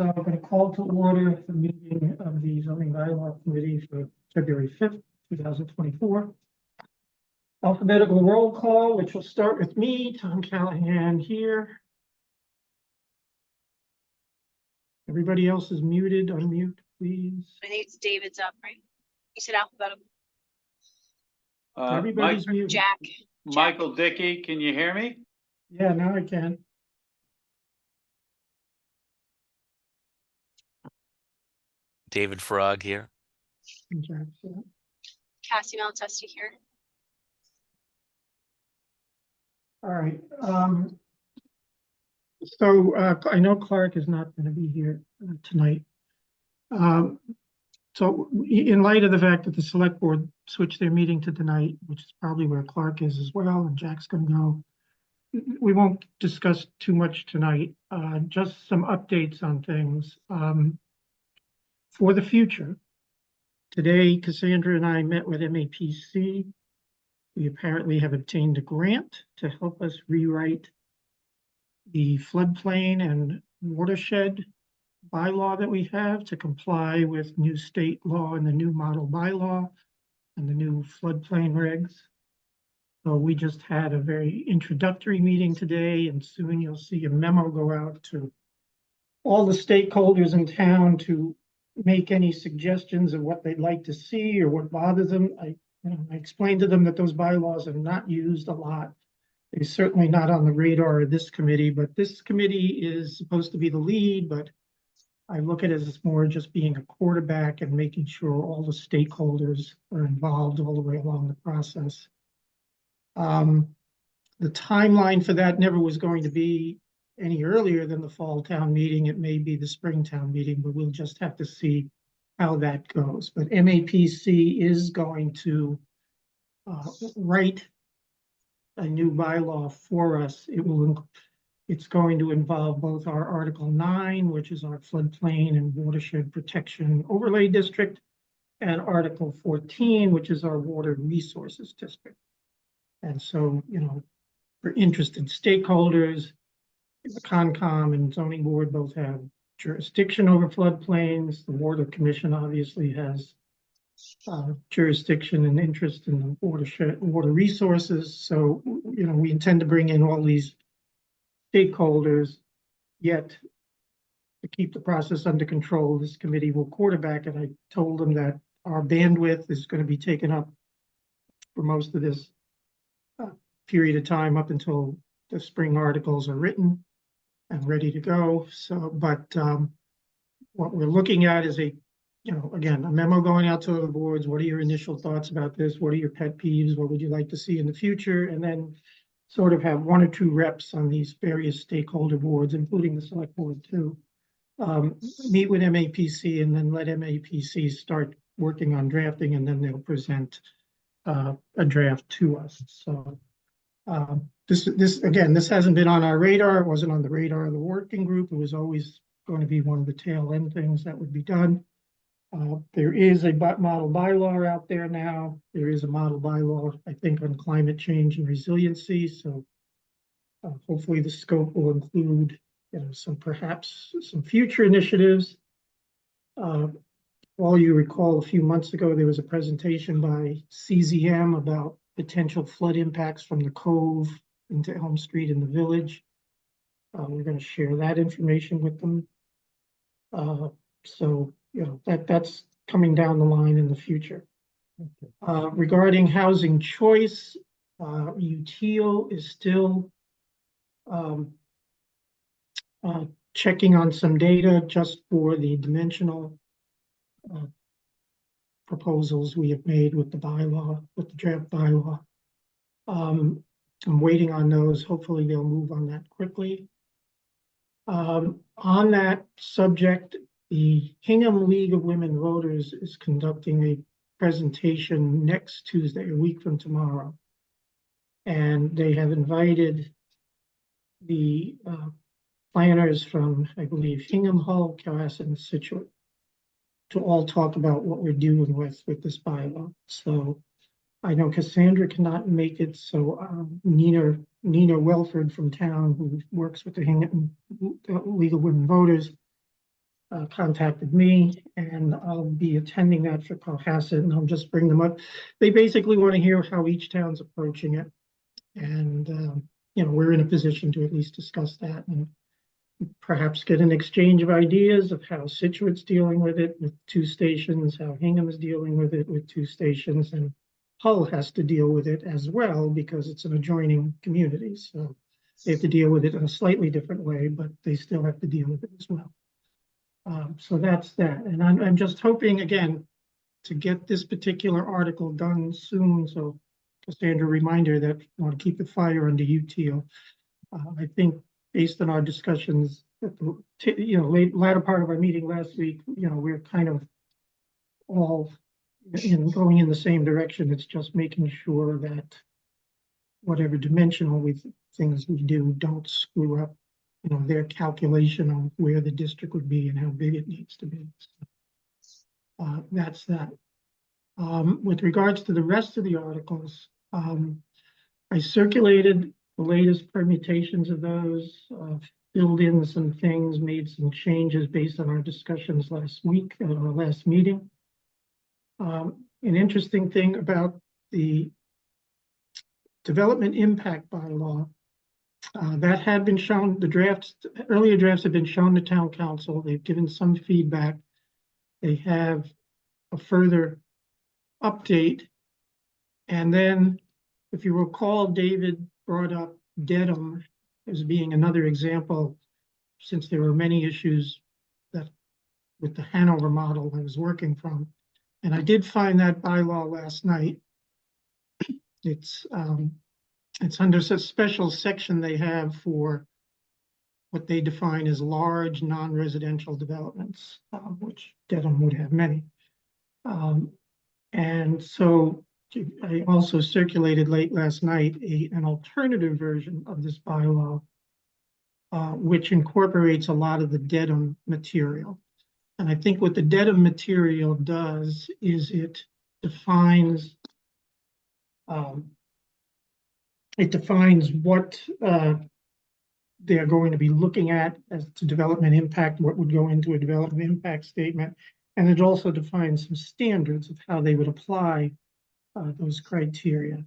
so I'm going to call to order the meeting of the zoning bylaw committee for February 5th, 2024. Alphabetical roll call, which will start with me, Tom Callahan here. Everybody else is muted, unmute, please. I think it's David's up, right? You said alphabetical. Everybody's muted. Jack. Michael Dickey, can you hear me? Yeah, now I can. David Frog here. Cassie Malatesti here. All right. So I know Clark is not going to be here tonight. So in light of the fact that the select board switched their meeting to tonight, which is probably where Clark is as well, and Jack's going to go, we won't discuss too much tonight. Just some updates on things. For the future, today Cassandra and I met with MAPC. We apparently have obtained a grant to help us rewrite the floodplain and watershed bylaw that we have to comply with new state law and the new model bylaw and the new floodplain regs. So we just had a very introductory meeting today, and soon you'll see a memo go out to all the stakeholders in town to make any suggestions of what they'd like to see or what bothers them. I explained to them that those bylaws are not used a lot. They're certainly not on the radar of this committee, but this committee is supposed to be the lead, but I look at it as more just being a quarterback and making sure all the stakeholders are involved all the way along the process. The timeline for that never was going to be any earlier than the fall town meeting. It may be the spring town meeting, but we'll just have to see how that goes. But MAPC is going to write a new bylaw for us. It's going to involve both our Article 9, which is our floodplain and watershed protection overlay district, and Article 14, which is our water resources district. And so, for interested stakeholders, the Concom and zoning board both have jurisdiction over floodplains. The Water Commission obviously has jurisdiction and interest in the water resources. So, we intend to bring in all these stakeholders, yet to keep the process under control, this committee will quarterback. And I told them that our bandwidth is going to be taken up for most of this period of time up until the spring articles are written and ready to go. So, but what we're looking at is again, a memo going out to the boards. What are your initial thoughts about this? What are your pet peeves? What would you like to see in the future? And then sort of have one or two reps on these various stakeholder boards, including the select board too. Meet with MAPC and then let MAPC start working on drafting, and then they'll present a draft to us. So this hasn't been on our radar. It wasn't on the radar of the working group. It was always going to be one of the tail end things that would be done. There is a model bylaw out there now. There is a model bylaw, I think, on climate change and resiliency. So hopefully the scope will include, perhaps some future initiatives. All you recall a few months ago, there was a presentation by CZM about potential flood impacts from the Cove into Elm Street in the village. We're going to share that information with them. So, that's coming down the line in the future. Regarding housing choice, UTEAL is still checking on some data just for the dimensional proposals we have made with the bylaw, with the draft bylaw. I'm waiting on those. Hopefully they'll move on that quickly. On that subject, the Hingham League of Women Voters is conducting a presentation next Tuesday, a week from tomorrow. And they have invited the planners from, I believe, Hingham, Hull, Cohasset, and Situate to all talk about what we're doing with this bylaw. So I know Cassandra cannot make it, so Nina Welford from town, who works with the Hingham League of Women Voters, contacted me, and I'll be attending that for Cohasset, and I'll just bring them up. They basically want to hear how each town's approaching it. And, we're in a position to at least discuss that and perhaps get an exchange of ideas of how Situate's dealing with it with 2 stations, how Hingham is dealing with it with 2 stations, and Hull has to deal with it as well because it's an adjoining community. So they have to deal with it in a slightly different way, but they still have to deal with it as well. So that's that. And I'm just hoping, again, to get this particular article done soon. So Cassandra, reminder that we want to keep the fire under UTIL. I think based on our discussions at the latter part of our meeting last week, we're kind of all going in the same direction. It's just making sure that whatever dimensional things we do don't screw up, their calculation on where the district would be and how big it needs to be. So, that's that. With regards to the rest of the articles, I circulated the latest permutations of those, filled in some things, made some changes based on our discussions last week at our last meeting. An interesting thing about the development impact bylaw, that had been shown, earlier drafts have been shown to town council. They've given some feedback. They have a further update. And then, if you recall, David brought up Dedham as being another example, since there were many issues that with the Hanover model I was working from. And I did find that bylaw last night. It's under a special section they have for what they define as large non-residential developments, which Dedham would have many. And so I also circulated late last night an alternative version of this bylaw, which incorporates a lot of the Dedham material. And I think what the Dedham material does is it defines what they're going to be looking at as to development impact, what would go into a development impact statement. And it also defines some standards of how they would apply those criteria.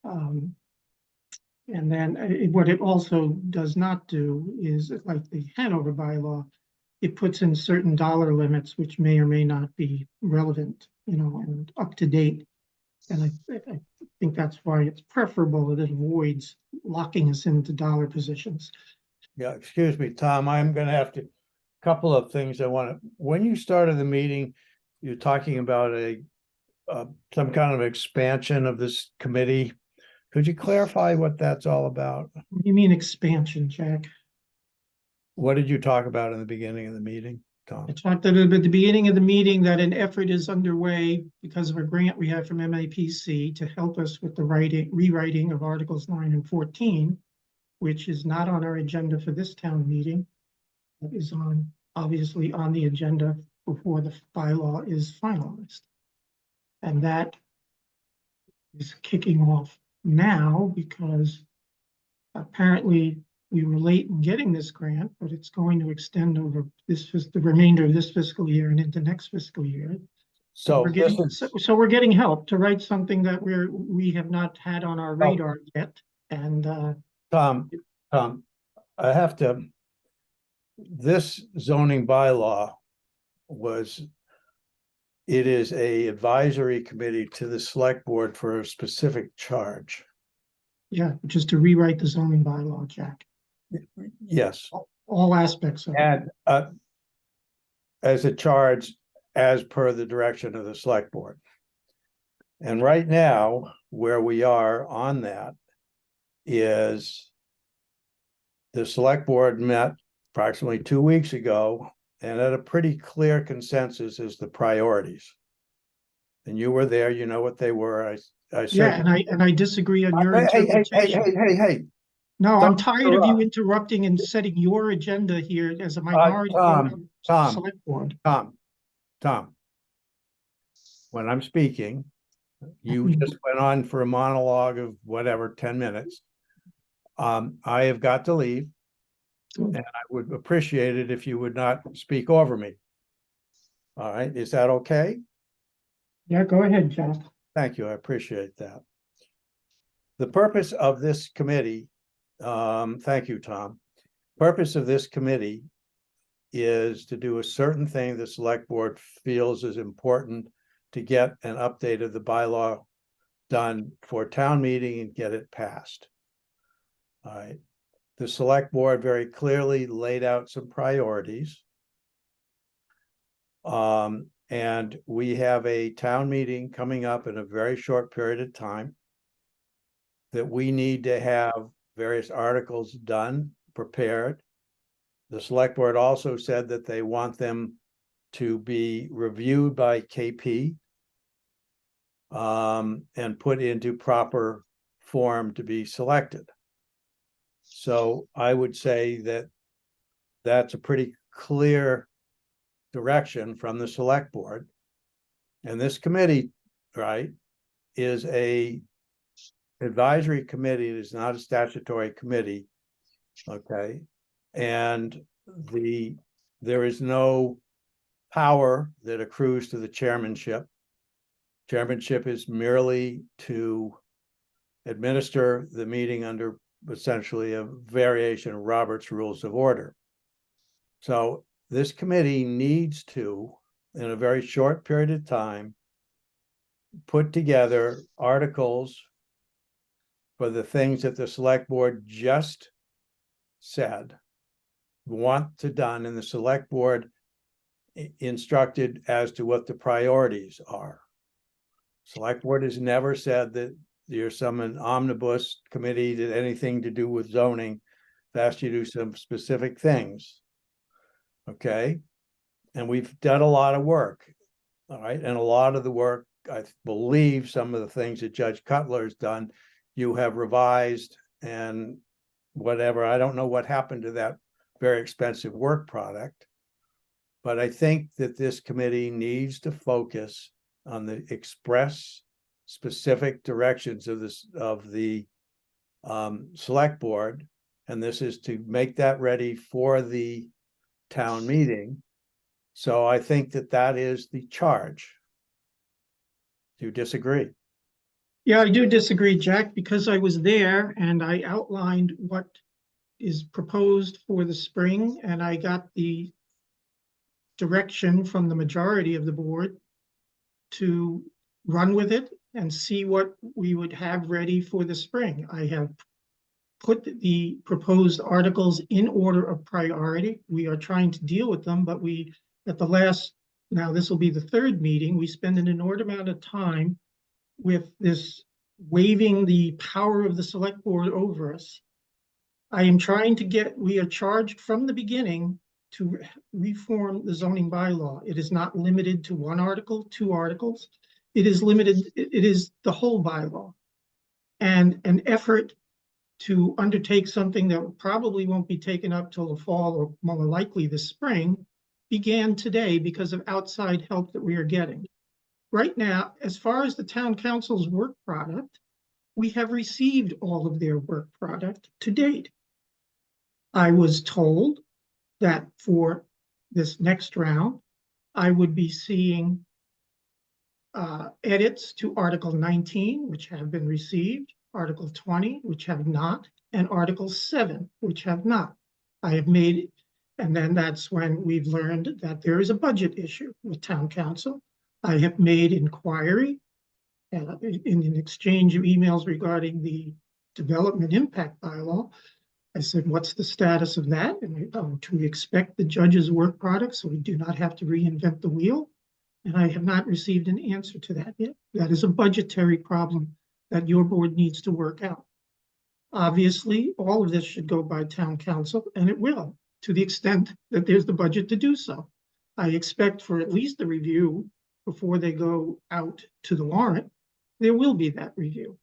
And then what it also does not do is, like the Hanover bylaw, it puts in certain dollar limits, which may or may not be relevant, and up to date. And I think that's why it's preferable that it avoids locking us into dollar positions. Yeah, excuse me, Tom, I'm gonna have to, couple of things I want to, when you started the meeting, you're talking about some kind of expansion of this committee. Could you clarify what that's all about? What do you mean expansion, Jack? What did you talk about in the beginning of the meeting, Tom? I talked at the beginning of the meeting that an effort is underway because of a grant we have from MAPC to help us with the rewriting of Articles 9 and 14, which is not on our agenda for this town meeting. It is obviously on the agenda before the bylaw is finalized. And that is kicking off now because apparently we were late in getting this grant, but it's going to extend over the remainder of this fiscal year and into next fiscal year. So we're getting help to write something that we have not had on our radar yet. And Tom, I have to, this zoning bylaw it is a advisory committee to the select board for a specific charge. yeah, just to rewrite the zoning bylaw, Jack. Yes. All aspects of it. And as a charge as per the direction of the select board. And right now, where we are on that is the select board met approximately 2 weeks ago and had a pretty clear consensus as the priorities. And you were there, you know what they were. I Yeah, and I disagree on your interpretation. Hey. No, I'm Don't tired of you interrupt. interrupting and setting your agenda here as a minority vote on the Tom. select board. Tom. When I'm speaking, you just went on for a monologue of whatever, 10 minutes. I have got to leave. And I would appreciate it if you would not speak over me. All right, is that okay? Yeah, go ahead, Jack. Thank you, I appreciate that. The purpose of this committee, thank you, Tom. Purpose of this committee is to do a certain thing the select board feels is important to get an update of the bylaw done for town meeting and get it passed. All right. The select board very clearly laid out some priorities. And we have a town meeting coming up in a very short period of time that we need to have various articles done, prepared. The select board also said that they want them to be reviewed by KP and put into proper form to be selected. So I would say that that's a pretty clear direction from the select board. And this committee, right, is a advisory committee. It is not a statutory committee. Okay. And there is no power that accrues to the chairmanship. Chairmanship is merely to administer the meeting under essentially a variation of Robert's Rules of Order. So this committee needs to, in a very short period of time, put together articles for the things that the select board just said want to done, and the select board instructed as to what the priorities are. Select board has never said that there's an omnibus committee that anything to do with zoning that asked you to do some specific things. Okay. And we've done a lot of work. All right. And a lot of the work, I believe some of the things that Judge Cutler has done, you have revised and whatever. I don't know what happened to that very expensive work product, but I think that this committee needs to focus on the express specific directions of the select board. And this is to make that ready for the town meeting. So I think that that is the charge. Do you disagree? Yeah, I do disagree, Jack, because I was there and I outlined what is proposed for the spring, and I got the direction from the majority of the board to run with it and see what we would have ready for the spring. I have put the proposed articles in order of priority. We are trying to deal with them, but now this will be the third meeting, we spend an inordinate amount of time with this waiving the power of the select board over us. We are charged from the beginning to reform the zoning bylaw. It is not limited to one article, two articles. It is the whole bylaw. And an effort to undertake something that probably won't be taken up till the fall or more likely the spring began today because of outside help that we are getting. Right now, as far as the town council's work product, we have received all of their work product to date. I was told that for this next round, I would be seeing edits to Article 19, which have been received, Article 20, which have not, and Article 7, which have not. I have made, and then that's when we've learned that there is a budget issue with town council. I have made inquiry in an exchange of emails regarding the development impact bylaw. I said, what's the status of that? And do we expect the judge's work product so we do not have to reinvent the wheel? And I have not received an answer to that yet. That is a budgetary problem that your board needs to work out. Obviously, all of this should go by town council, and it will, to the extent that there's the budget to do so. I expect for at least the review before they go out to the warrant, there will be that review.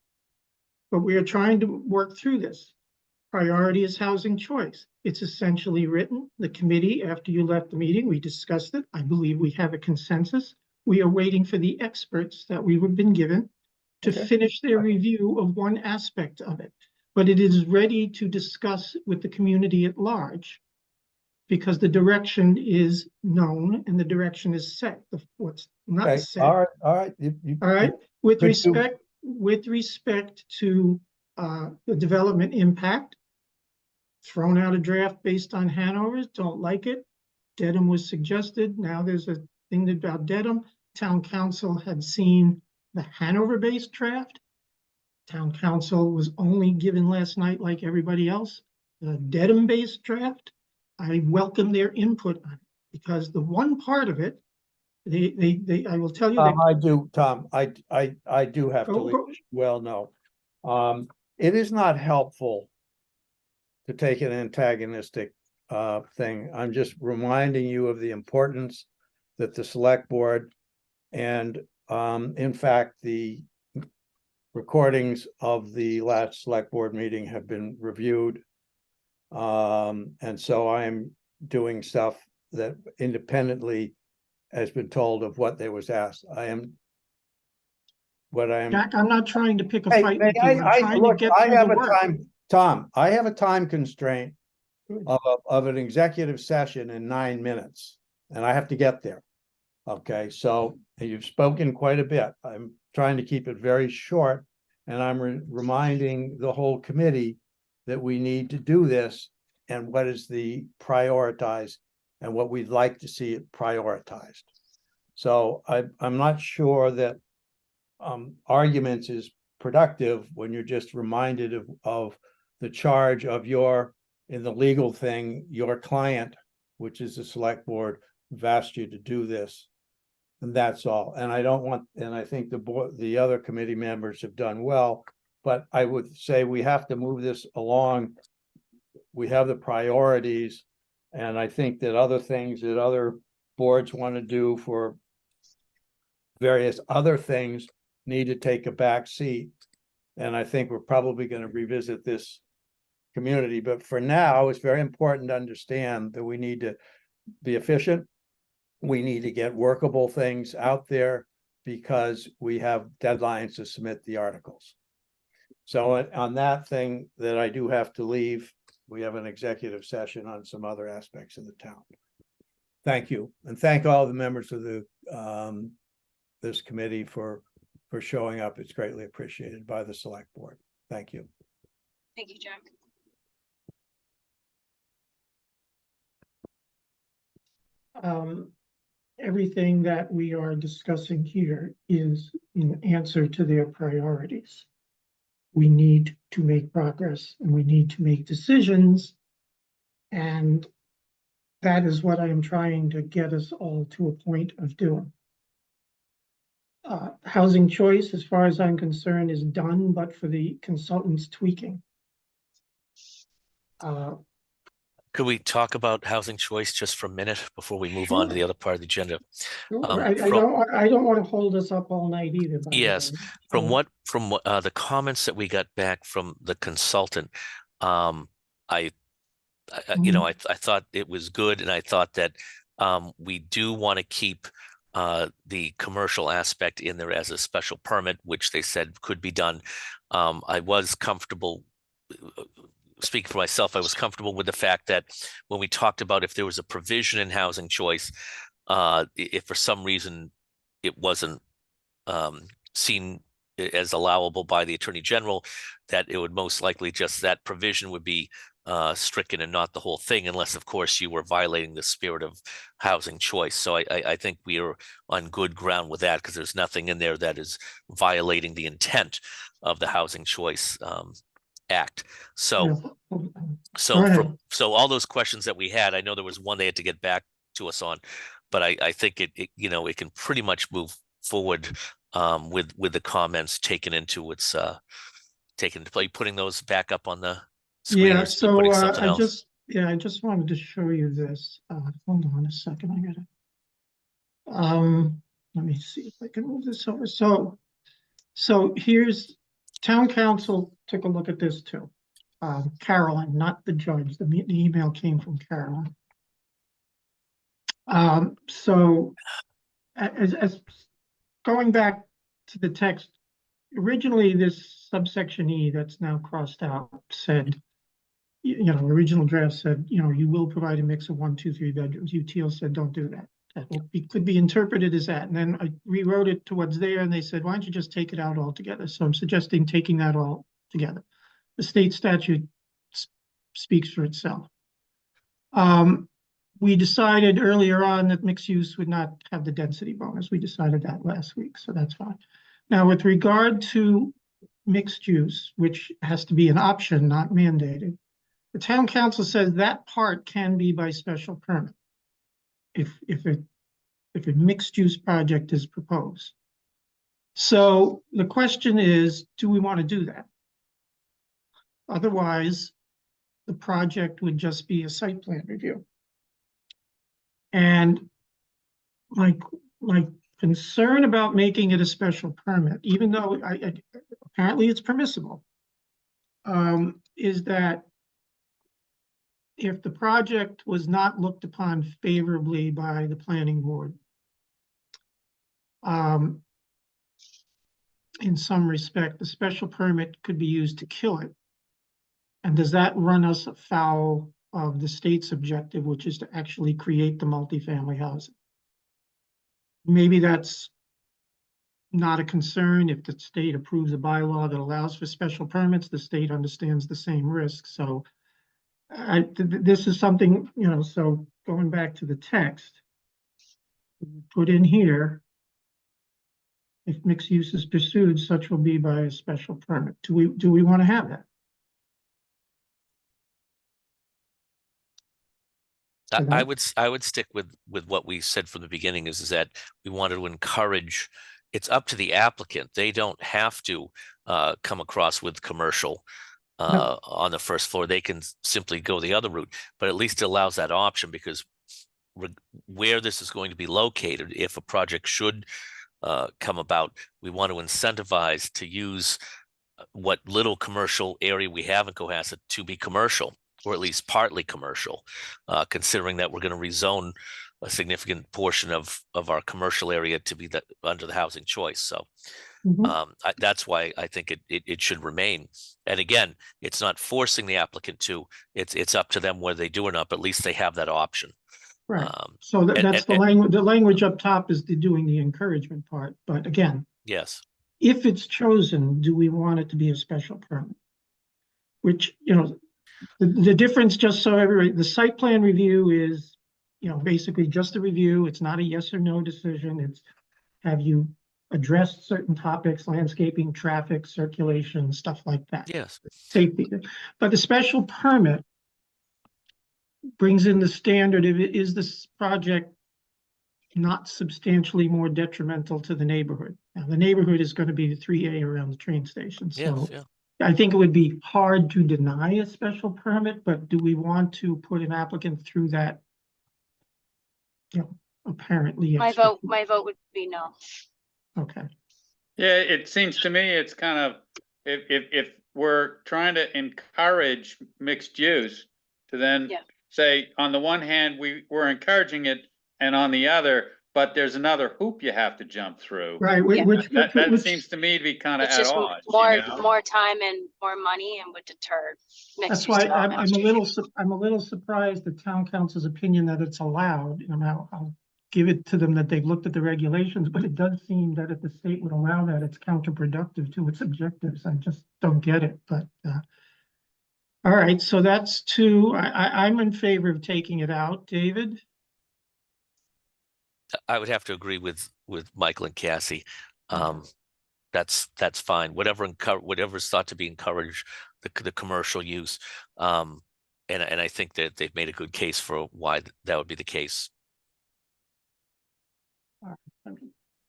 But we are trying to work through this. Priority is housing choice. It's essentially written. The committee, after you left the meeting, we discussed it. I believe we have a consensus. We are waiting for the experts that we have been given to finish their review of one aspect of it. But it is ready to discuss with the community at large. because the direction is known and the direction is set. What's not Okay, set. all right. All right, with Could you- respect to the development impact, thrown out a draft based on Hanover's, don't like it. Dedham was suggested. Now there's a thing about Dedham. Town council had seen the Hanover-based draft. Town council was only given last night, like everybody else, the Dedham-based draft. I welcome their input on it because the one part of it, I will tell you that. Tom, I do have to Go- leave. go. Well, no. It is not helpful to take an antagonistic thing. I'm just reminding you of the importance that the select board and in fact, the recordings of the last select board meeting have been reviewed. And so I'm doing stuff that independently has been told of what they was asked. Jack, I'm not trying to pick a Hey, fight with you. I'm trying to look, get I through have the a work. Tom, I have a time constraint Good. of an executive session in 9 minutes, and I have to get there. Okay, so you've spoken quite a bit. I'm trying to keep it very short, and I'm reminding the whole committee that we need to do this and what is the prioritized and what we'd like to see it prioritized. So I'm not sure that arguments is productive when you're just reminded of the charge of in the legal thing, your client, which is the select board, have asked you to do this. And that's all. And I think the other committee members have done well, but I would say we have to move this along. We have the priorities, and I think that other things that other boards want to do for various other things need to take a back seat. And I think we're probably going to revisit this community, but for now, it's very important to understand that we need to be efficient. We need to get workable things out there because we have deadlines to submit the articles. So on that thing that I do have to leave, we have an executive session on some other aspects of the town. Thank you. And thank all the members of the this committee for showing up. It's greatly appreciated by the select board. Thank you. Thank you, Jack. Everything that we are discussing here is in answer to their priorities. We need to make progress and we need to make decisions. And that is what I am trying to get us all to a point of doing. Housing choice, as far as I'm concerned, is done, but for the consultants tweaking. Could we talk about housing choice just for a minute before we move on to Sure. the other part of the agenda? I don't want to hold us up all night either. by the Yes, way. from So- what the comments that we got back from the consultant, I thought it was good, and I thought that we do want to keep the commercial aspect in there as a special permit, which they said could be done. I was comfortable. Speaking for myself, I was comfortable with the fact that when we talked about if there was a provision in housing choice, if for some reason it wasn't seen as allowable by the Attorney General, that it would most likely just that provision would be stricken and not the whole thing, unless of course you were violating the spirit of housing choice. So I think we are on good ground with that, because there's nothing in there that is violating the intent of the Housing Choice Act. So Yeah. so Go ahead. so all those questions that we had, I know there was one they had to get back to us on, but I think it it can pretty much move forward with the comments taken into its taken into play. Putting those back up on the screen, Yeah, or so putting something I else. just wanted to show you this. Hold on a second, I got it. Let me see if I can move this over. So here's town council took a look at this too. Carolyn, not the judge. The email came from Carolyn. So as going back to the text, originally this subsection E that's now crossed out said original draft said, you will provide a mix of 1, 2, 3 bedrooms. UTL said, don't do that. That could be interpreted as that. And then I rewrote it to what's there, and they said, why don't you just take it out altogether? So I'm suggesting taking that all together. The state statute speaks for itself. We decided earlier on that mixed use would not have the density bonus. We decided that last week, so that's fine. Now, with regard to mixed use, which has to be an option, not mandated, the town council says that part can be by special permit if a mixed use project is proposed. So the question is, do we want to do that? Otherwise, the project would just be a site plan review. And my concern about making it a special permit, even though apparently it's permissible, is that if the project was not looked upon favorably by the planning board, in some respect, the special permit could be used to kill it. And does that run us afoul of the state's objective, which is to actually create the multifamily housing? Maybe that's not a concern. If the state approves a bylaw that allows for special permits, the state understands the same risk. So this is something, so going back to the text, put in here, if mixed use is pursued, such will be by a special permit. Do we want to have that? I would stick with what we said from the beginning is that we wanted to encourage. It's up to the applicant. They don't have to come across with commercial on the first floor. They can simply go the other route, but at least it allows that option, because where this is going to be located, if a project should come about, we want to incentivize to use what little commercial area we have in Cohasset to be commercial, or at least partly commercial, considering that we're going to rezone a significant portion of our commercial area to be under the housing choice. So that's why I think it should remain. And again, it's not forcing the applicant to. It's up to them whether they do or not, but at least they have that option. Right. So that's the language. The language up top is doing the encouragement part. But again, yes, if it's chosen, do we want it to be a special permit? Which, the difference, just so everybody, the site plan review is, basically just a review. It's not a yes or no decision. It's, have you addressed certain topics, landscaping, traffic, circulation, stuff like that. yes, Safety. But the special permit brings in the standard of, is this project not substantially more detrimental to the neighborhood? Now, the neighborhood is going to be the 3A around the train station. So yes, I think it would be hard to deny a special permit, but do we want to put an applicant through that? Apparently. My vote would be no. Okay. Yeah, it seems to me it's kind of, if we're trying to encourage mixed use, to then say, on the one hand, we're encouraging it, and on the other, but there's another hoop you have to jump through. Right. That seems to me to be kind of It's at just odds. more time and more money, and would deter That's mixed use why development. I'm a little surprised the town council's opinion that it's allowed. I'll give it to them that they've looked at the regulations, but it does seem that if the state would allow that, it's counterproductive to its objectives. I just don't get it. But all right, so that's two. I'm in favor of taking it out. David? I would have to agree with Michael and Cassie. That's fine. Whatever's thought to be encouraged, the commercial use. And I think that they've made a good case for why that would be the case.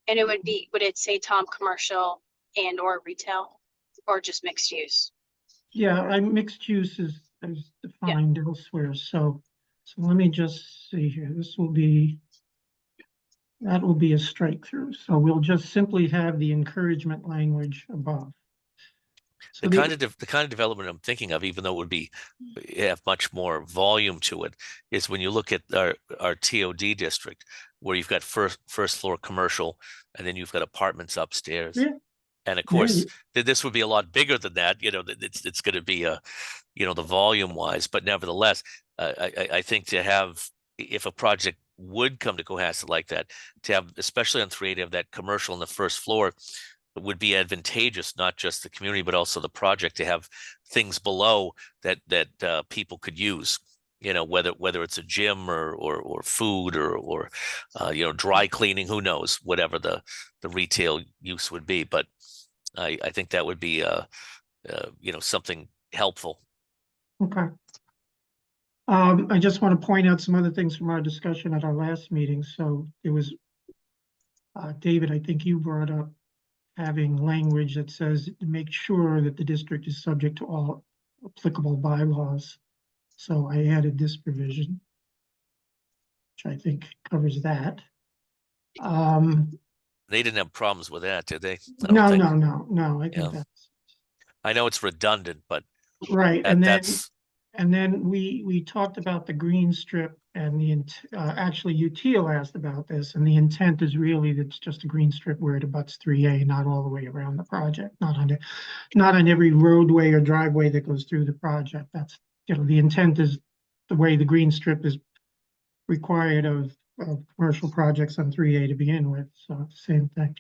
And it would it say Tom commercial and or retail, or just mixed use? Yeah, mixed use is defined elsewhere. So let me just see here. That will be a strike through. So we'll just simply have the encouragement language above. So The kind of development I'm thinking of, even though it would have much more volume to it, is when you look at our TOD district, where you've got first floor commercial, and then you've got apartments upstairs. Yeah. And of Yeah, course, this would be a lot bigger than that, it's going to be the volume wise, but nevertheless, I think to have, if a project would come to Cohasset like that, to have, especially on 380, have that commercial on the first floor, it would be advantageous, not just the community, but also the project, to have things below that people could use. Whether it's a gym or food or dry cleaning, who knows, whatever the retail use would be. But I think that would be something helpful. okay. I just want to point out some other things from our discussion at our last meeting. So it was, David, I think you brought up having language that says to make sure that the district is subject to all applicable bylaws. So I added this provision, which I think covers that. They didn't have problems with that, did they? I No, don't think. no, I Yeah. think that's I know it's redundant, but right. that's And then we talked about the green strip, and actually UTL asked about this, and the intent is really that it's just a green strip where it abuts 3A, not all the way around the project, not on every roadway or driveway that goes through the project. That's, the intent is the way the green strip is required of commercial projects on 3A to begin with, so it's the same thing.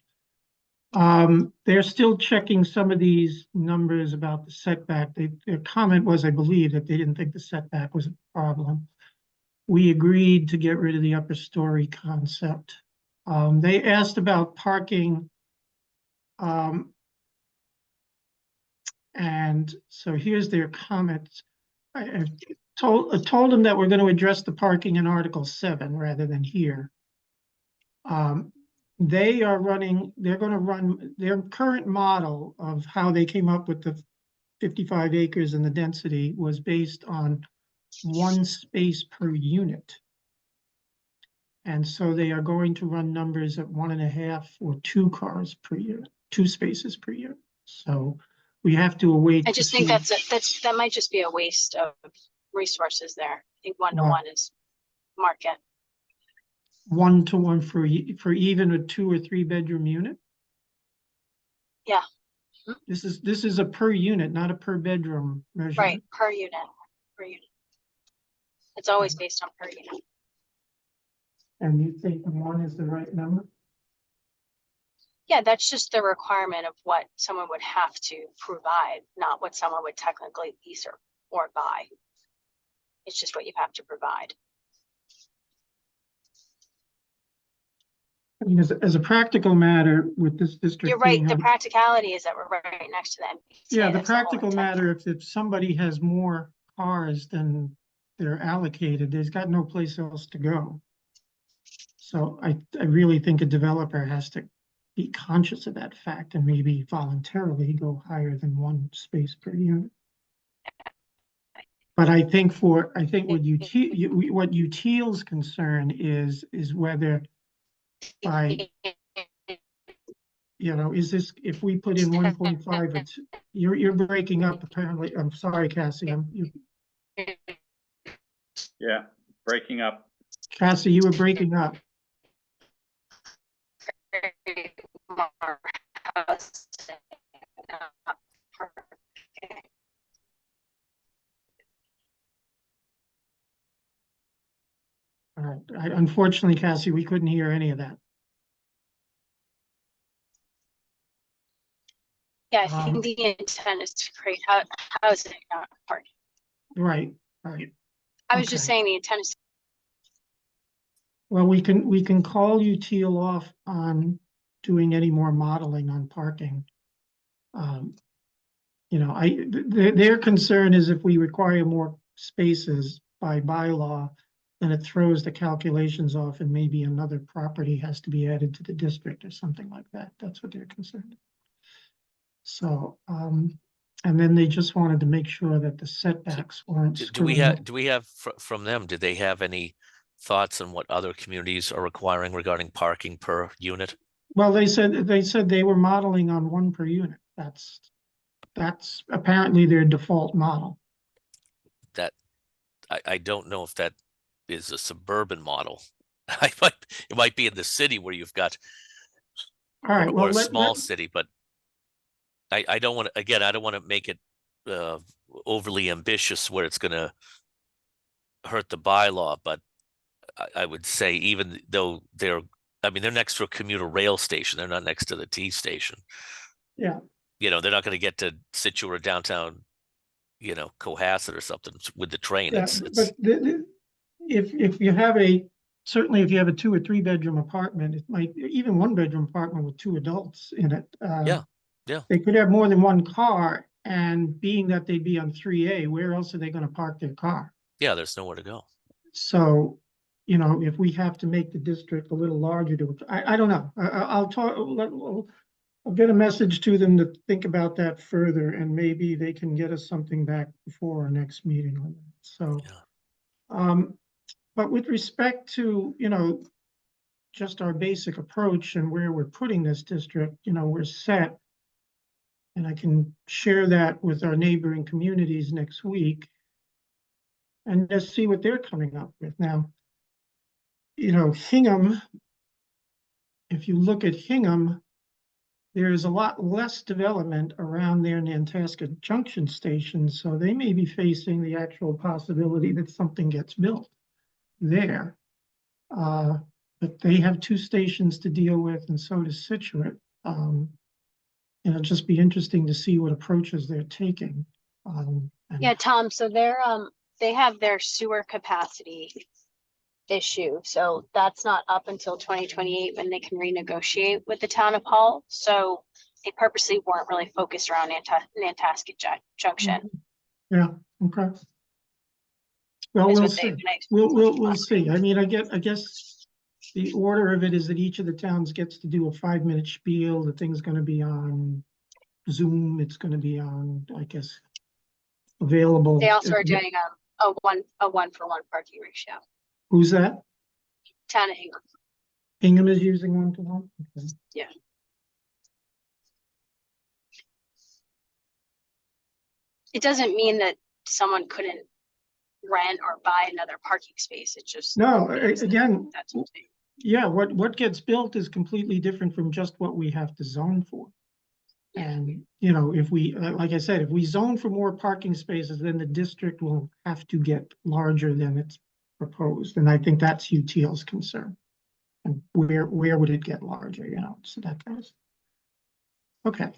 They're still checking some of these numbers about the setback. Their comment was, I believe, that they didn't think the setback was a problem. We agreed to get rid of the upper story concept. They asked about parking. And so here's their comments. I told them that we're going to address the parking in Article 7 rather than here. They're going to run their current model of how they came up with the 55 acres and the density was based on one space per unit. And so they are going to run numbers at 1.5 or 2 cars per unit, 2 spaces per unit. So we have to await. I just think that might just be a waste of resources there. I think 1-to-1 is market. 1-to-1 for even a 2 or 3 bedroom unit? Yeah. This is a per unit, not a per bedroom measurement. Right, per unit. It's always based on per unit. And you think 1 is the right number? Yeah, that's just the requirement of what someone would have to provide, not what someone would technically lease or buy. It's just what you have to provide. I mean, as a practical matter with this district. You're right. The practicality is that we're right next to the MBTA. Yeah, the practical matter, if somebody has more cars than they're allocated, there's got no place else to go. So I really think a developer has to be conscious of that fact and maybe voluntarily go higher than 1 space per unit. But I think what UTL's concern is whether by, is this, if we put in 1.5, it's, you're breaking up apparently. I'm sorry, Cassie. Yeah, breaking up. Cassie, you were breaking up. All right. Unfortunately, Cassie, we couldn't hear any of that. Yeah, I think the intent is to create housing, not parking. Right. I was just saying the intent is. Well, we can call UTL off on doing any more modeling on parking. Their concern is if we require more spaces by bylaw, then it throws the calculations off and maybe another property has to be added to the district or something like that. That's what they're concerned. So, and then they just wanted to make sure that the setbacks weren't. Do we have from them, did they have any thoughts on what other communities are requiring regarding parking per unit? Well, they said they were modeling on 1 per unit. That's apparently their default model. That I don't know if that is a suburban model. It might be in the city where you've got, all right, well, or a small city, but I don't want to, again, I don't want to make it overly ambitious where it's going to hurt the bylaw, but I would say even though I mean, they're next to a commuter rail station, they're not next to the T station. Yeah, You know, they're not going to get to Situate or downtown, you know, Cohasset or something with the train. yeah, It's but if you have certainly if you have a 2 or 3 bedroom apartment, it might, even 1 bedroom apartment with 2 adults in it. yeah, yeah. They could have more than one car, and being that they'd be on 3A, where else are they gonna park their car? Yeah, there's nowhere to go. So, you know, if we have to make the district a little larger I don't know. I'll talk, I'll get a message to them to think about that further, and maybe they can get us something back before our next meeting on that. So, Yeah. but with respect to, you know, just our basic approach and where we're putting this district, you know, we're set. And I can share that with our neighboring communities next week and just see what they're coming up with. Now, you know, Hingham, if you look at Hingham, there is a lot less development around their Nantasket Junction station, so they may be facing the actual possibility that something gets built there. But they have 2 stations to deal with, and so does Situate. And it'll just be interesting to see what approaches they're taking. And Yeah, Tom, so they have their sewer capacity issue, so that's not up until 2028 when they can renegotiate with the town of Hull. So they purposely weren't really focused around Nantasket Junction. Yeah, okay. Well, is we'll what they've see. been We'll see. I mean, I guess the order of it is that each of the towns gets to do a 5-minute spiel. The thing's gonna be on Zoom. It's gonna be on, I guess, available. They also are doing a 1-for-1 parking ratio. Who's that? Town of Hingham. Hingham is using 1-to-1? Okay. Yeah. It doesn't mean that someone couldn't rent or buy another parking space. It just No, means that again, that's what they. yeah, what gets built is completely different from just what we have to zone for. And, you know, if we, like I said, if we zone for more parking spaces, then the district will have to get larger than it's proposed. And I think that's UTL's concern. And where would it get larger, you know, so that goes. Okay.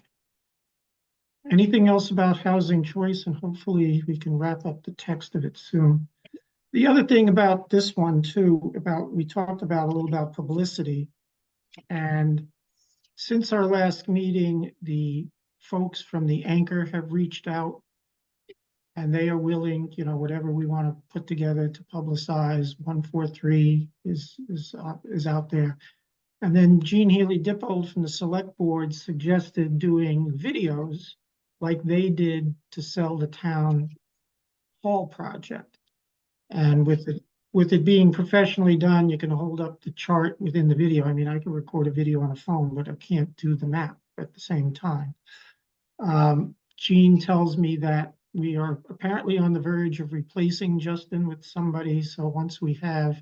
Anything else about housing choice? And hopefully we can wrap up the text of it soon. The other thing about this one too, we talked about a little about publicity. And since our last meeting, the folks from the Anchor have reached out, and they are willing, you know, whatever we want to put together to publicize. 143 is out there. And then Jean Healy Dippold from the Select Board suggested doing videos like they did to sell the town hall project. And with it being professionally done, you can hold up the chart within the video. I mean, I can record a video on a phone, but I can't do the map at the same time. Jean tells me that we are apparently on the verge of replacing Justin with somebody. So once we have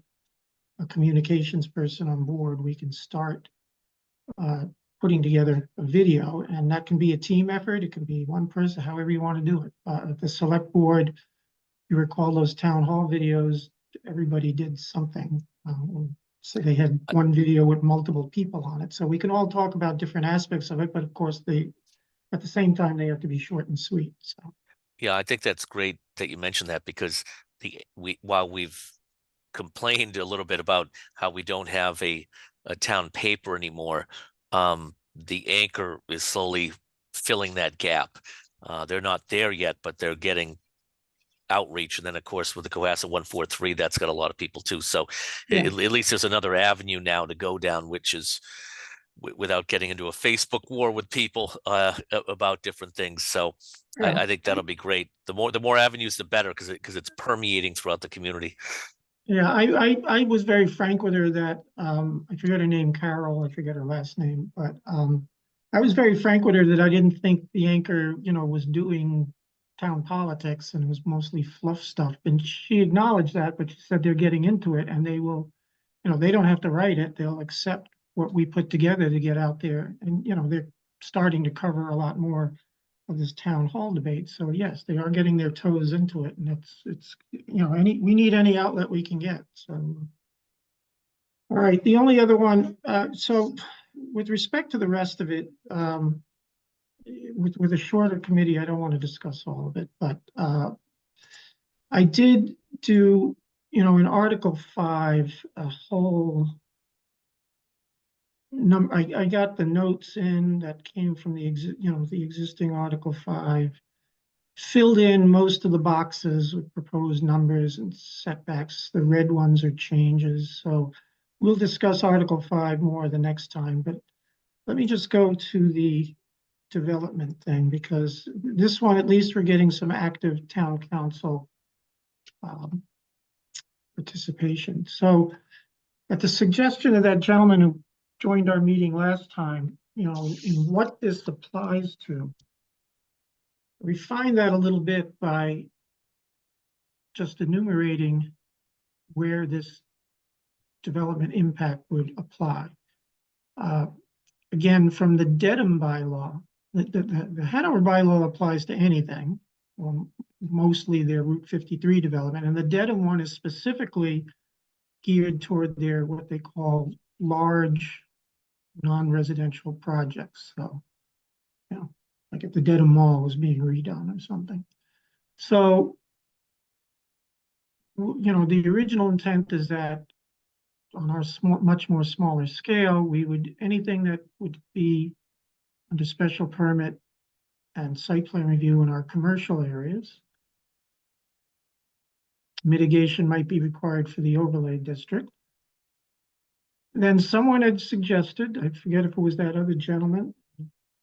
a communications person on board, we can start putting together a video, and that can be a team effort. It can be one person, however you want to do it. The Select Board, you recall those town hall videos, everybody did something. So they had one video with multiple people on it. So we can all talk about different aspects of it, but of course at the same time, they have to be short and sweet. So Yeah, I think that's great that you mentioned that, because while we've complained a little bit about how we don't have a town paper anymore, the Anchor is slowly filling that gap. They're not there yet, but they're getting outreach. And then of course with the Cohasset 143, that's got a lot of people too. So yeah. at least there's another avenue now to go down, which is without getting into a Facebook war with people about different things. So Yeah. I think that'll be great. The more avenues, the better, because it's permeating throughout the community. Yeah, I was very frank with her that I forget her name, Carol, I forget her last name, but I was very frank with her that I didn't think the Anchor, you know, was doing town politics and it was mostly fluff stuff. And she acknowledged that, but she said they're getting into it and they will, you know, they don't have to write it, they'll accept what we put together to get out there. And, you know, they're starting to cover a lot more of this town hall debate. So yes, they are getting their toes into it, and it's, you know, we need any outlet we can get, so. All right, the only other one, so with respect to the rest of it, with a shorter committee, I don't want to discuss all of it, but I did do, you know, in Article 5, a whole number, I got the notes in that came from the existing Article 5, filled in most of the boxes with proposed numbers and setbacks. The red ones are changes, so we'll discuss Article 5 more the next time, but let me just go to the development thing, because this one, at least we're getting some active town council participation. So at the suggestion of that gentleman who joined our meeting last time, you know, in what this applies to, refine that a little bit by just enumerating where this development impact would apply. Again, from the Dedham bylaw, the Hanover bylaw applies to anything, mostly their Route 53 development, and the Dedham one is specifically geared toward their what they call large non-residential projects. So, you know, like if the Dedham Mall was being redone or something. So, you know, the original intent is that on our much more smaller scale, we would, anything that would be under special permit and site plan review in our commercial areas. Mitigation might be required for the overlay district. Then someone had suggested, I forget if it was that other gentleman,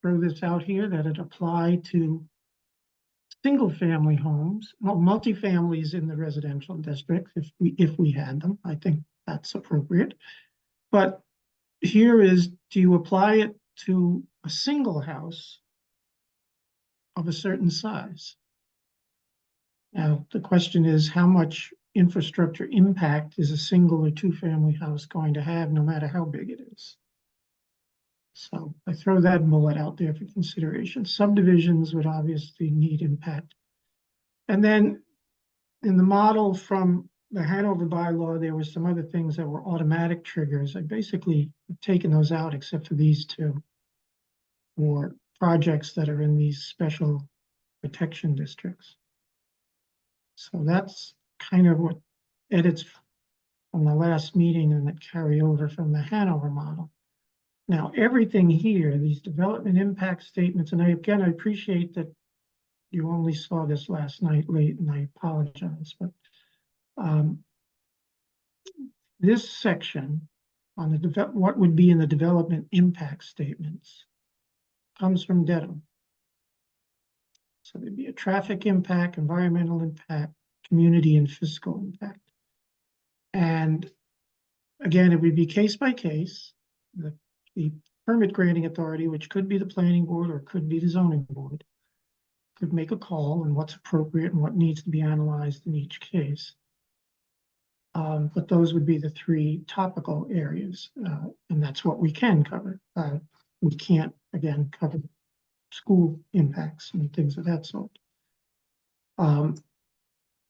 throw this out here, that it apply to single-family homes, well, multifamilies in the residential district, if we had them. I think that's appropriate. But here is, do you apply it to a single house of a certain size? Now, the question is, how much infrastructure impact is a single or two-family house going to have, no matter how big it is? So I throw that bullet out there for consideration. Subdivisions would obviously need impact. And then in the model from the Hanover bylaw, there were some other things that were automatic triggers. I basically have taken those out except for these two for projects that are in these special protection districts. So that's kind of what edits from the last meeting and that carry over from the Hanover model. Now, everything here, these development impact statements, and I appreciate that you only saw this last night late, and I apologize, but this section on the what would be in the development impact statements comes from Dedham. So there'd be a traffic impact, environmental impact, community and fiscal impact. And again, it would be case by case. The permit granting authority, which could be the planning board or could be the zoning board, could make a call on what's appropriate and what needs to be analyzed in each case. But those would be the three topical areas, and that's what we can cover. We can't, again, cover school impacts and things of that sort.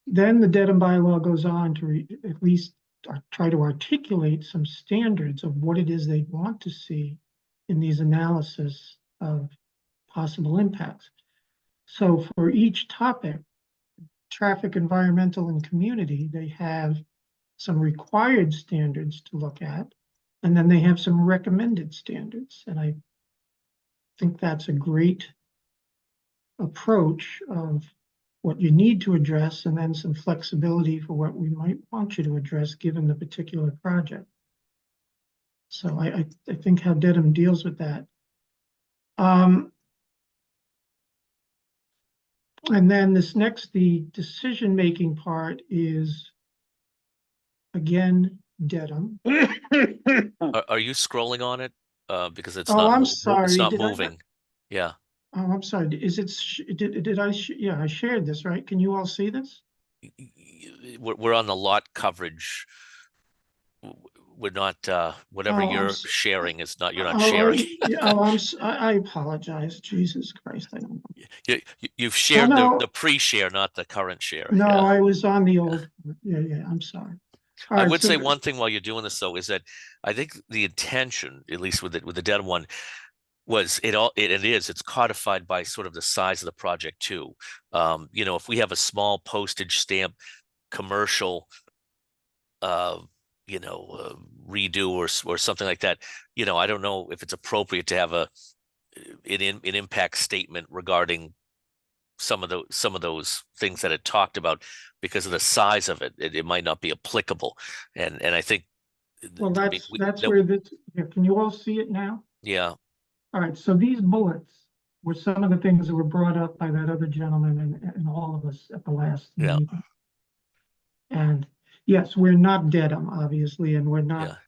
Then the Dedham bylaw goes on to at least try to articulate some standards of what it is they want to see in these analysis of possible impacts. So for each topic, traffic, environmental, and community, they have some required standards to look at, and then they have some recommended standards. And I think that's a great approach of what you need to address, and then some flexibility for what we might want you to address given the particular project. So I think how Dedham deals with that. And then this next, the decision-making part is, again, Dedham. Are you scrolling on it? Because it's Oh, not. I'm It's sorry. not Did I not- moving. Yeah. Oh, I'm sorry. Is it, did I, yeah, I shared this, right? Can you all see this? We're on the lot coverage. we're not, whatever Oh, you're sharing is not, you're not Oh, sharing. yeah, I apologize. Jesus Christ, I don't know. You've shared no. the pre-share, not the current share. No, Yeah. I was on the old, yeah, I'm sorry. All I right, would so say one thing while you're doing this though, is that I think the intention, at least with the dead one, was it's codified by sort of the size of the project too. You know, if we have a small postage stamp commercial, uh, redo or something like that, you know, I don't know if it's appropriate to have an impact statement regarding some of those things that it talked about, because of the size of it. It might not be applicable. And I think, well, I mean, that's where this, here, can you all see it now? yeah, All right, so these bullets were some of the things that were brought up by that other gentleman and all of us at the last Yeah. meeting. And yes, we're not Dedham, obviously, and we're not,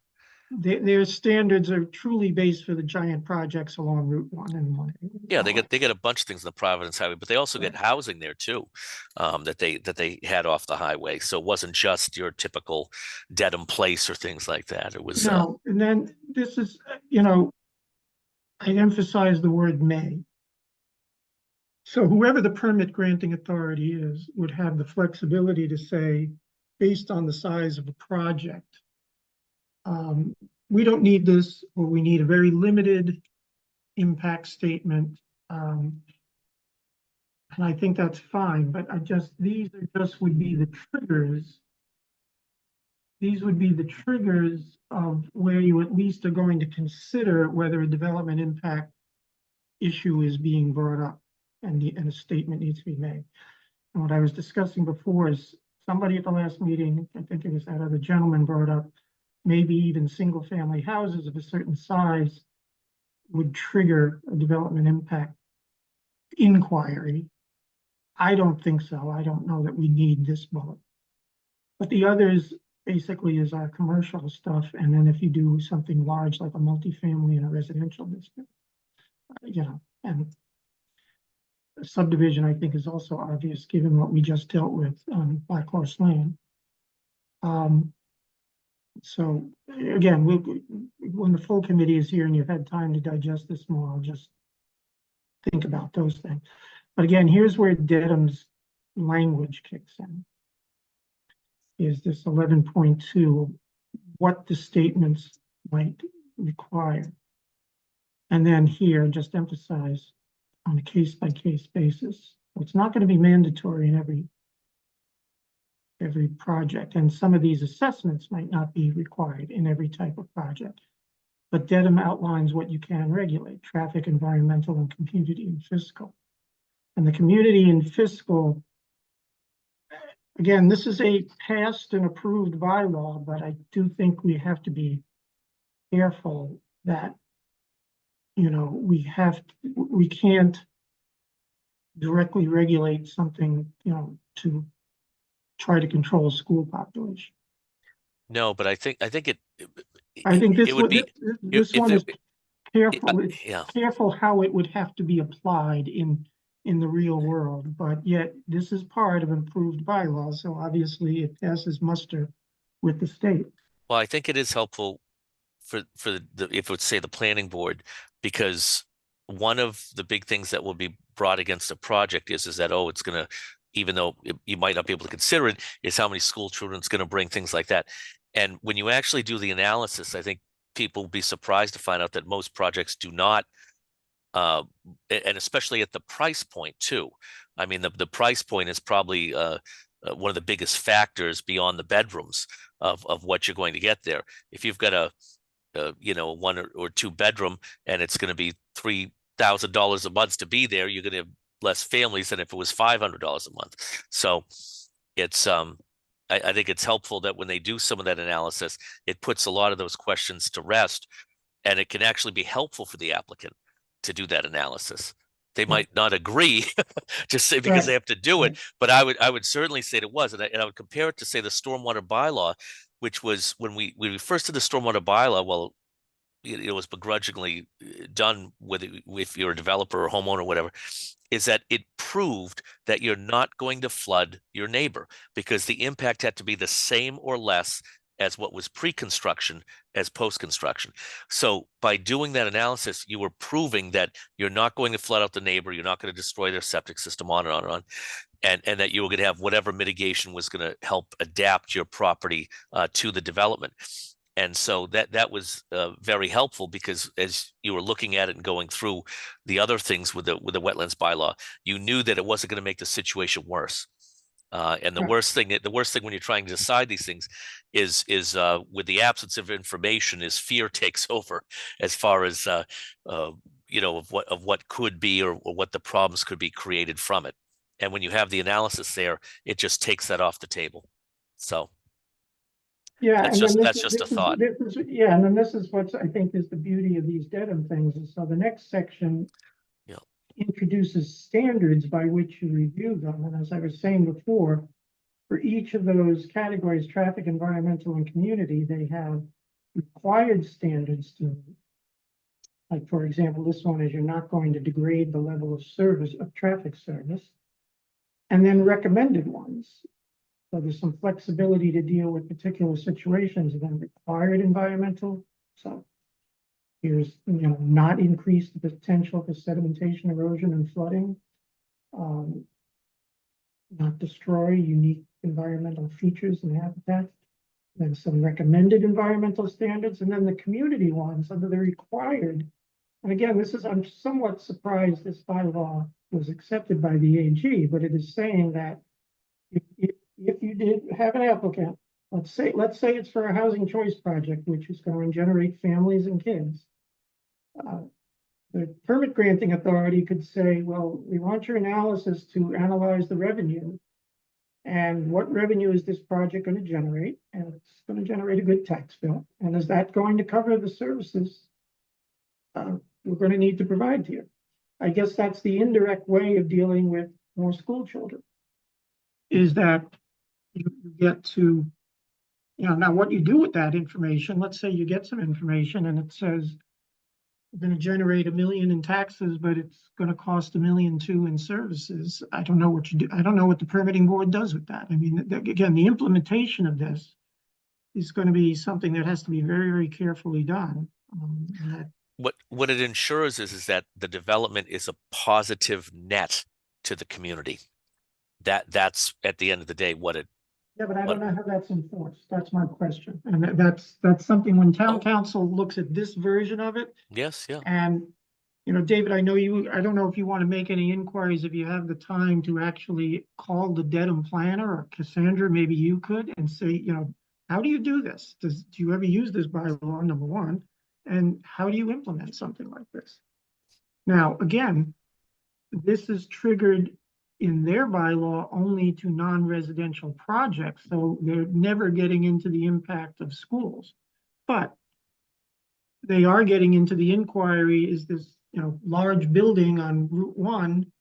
yeah. their standards are truly based for the giant projects along Route 1 and 1. Yeah, they get a bunch of things in the Providence Highway, but they also get Right. housing there too, that they had off the highway. So it wasn't just your typical Dedham Place or things like that. It was No, and then this is, you know, I emphasize the word may. So whoever the permit granting authority is would have the flexibility to say, based on the size of a project, we don't need this, or we need a very limited impact statement. And I think that's fine, but these would be the triggers. These would be the triggers of where you at least are going to consider whether a development impact issue is being brought up and a statement needs to be made. And what I was discussing before is somebody at the last meeting, I think it was that other gentleman, brought up maybe even single family houses of a certain size would trigger a development impact inquiry. I don't think so. I don't know that we need this bullet. But the others basically is our commercial stuff. And then if you do something large like a multifamily in a residential district, you know, and subdivision, I think, is also obvious given what we just dealt with on Black Horse Lane. So again, when the full committee is here and you've had time to digest this more, I'll just think about those things. But again, here's where Dedham's language kicks in. Is this 11.2, what the statements might require. And then here, just emphasize on a case-by-case basis. It's not going to be mandatory in every project, and some of these assessments might not be required in every type of project. But Dedham outlines what you can regulate: traffic, environmental, and community and fiscal. And the community and fiscal, again, this is a passed and approved bylaw, but I do think we have to be careful that, you know, we can't directly regulate something, you know, to try to control a school population. no, but I think it I think this it would be this if one is it, careful. It's yeah. careful how it would have to be applied in the real world, but yet this is part of an approved bylaw, so obviously it passes muster with the state. Well, I think it is helpful for if it would say the planning board, because one of the big things that will be brought against a project is that, oh, it's going to, even though you might not be able to consider it, is how many school children it's going to bring, things like that. And when you actually do the analysis, I think people will be surprised to find out that most projects do not, and especially at the price point too. I mean, the price point is probably one of the biggest factors beyond the bedrooms of what you're going to get there. If you've got a one or two bedroom and it's going to be $3,000 a month to be there, you're going to have less families than if it was $500 a month. So it's I think it's helpful that when they do some of that analysis, it puts a lot of those questions to rest, and it can actually be helpful for the applicant to do that analysis. They might not agree just say because they have to do it, but I would certainly say it was, and I would compare it to, say, the stormwater bylaw, which was when we first did the stormwater bylaw. Well, it was begrudgingly done with you're a developer or homeowner or whatever, is that it proved that you're not going to flood your neighbor because the impact had to be the same or less as what was pre-construction as post-construction. So by doing that analysis, you were proving that you're not going to flood out the neighbor, you're not going to destroy their septic system, on and on and on, and that you were going to have whatever mitigation was going to help adapt your property to the development. And so that was very helpful, because as you were looking at it and going through the other things with the wetlands bylaw, you knew that it wasn't going to make the situation worse. And the worst thing when you're trying to decide these things is with the absence of information, is fear takes over, as far as you know, of what could be, or what the problems could be created from it. And when you have the analysis there, it just takes that off the table. So Yeah, that's just a thought. Yeah, and then this is what I think is the beauty of these Dedham things, is so the next section Yeah. introduces standards by which you review them. And as I was saying before, for each of those categories, traffic, environmental, and community, they have required standards to meet. Like, for example, this one is you're not going to degrade the level of service of traffic service. And then recommended ones. So there's some flexibility to deal with particular situations, and then required environmental. So here's, you know, not increase the potential for sedimentation, erosion, and flooding. Not destroy unique environmental features and habitats. Then some recommended environmental standards, and then the community ones under the required. And again, I'm somewhat surprised this bylaw was accepted by the AG, but it is saying that if you did have an applicant, let's say it's for a housing choice project, which is going to generate families and kids. The permit granting authority could say, well, we want your analysis to analyze the revenue. And what revenue is this project going to generate? And it's going to generate a good tax bill. And is that going to cover the services we're going to need to provide here? I guess that's the indirect way of dealing with more school children, is that you get to, you know, now what you do with that information, let's say you get some information and it says we're going to generate $1 million in taxes, but it's going to cost $1.2 million in services. I don't know what you do. I don't know what the permitting board does with that. I mean, again, the implementation of this is going to be something that has to be very, very carefully done. What it ensures is that the development is a positive net to the community. That's at the end of the day what it. Yeah, but I don't know how that's enforced. That's my question. And that's something when town council looks at this version of it. Yes, yeah. And, you know, David, I don't know if you want to make any inquiries, if you have the time to actually call the Dedham planner, or Cassandra, maybe you could, and say, you know, how do you do this? Do you ever use this bylaw, number one? And how do you implement something like this? Now, again, this is triggered in their bylaw only to non-residential projects, so they're never getting into the impact of schools. But they are getting into the inquiry, is this, you know, large building on Route 1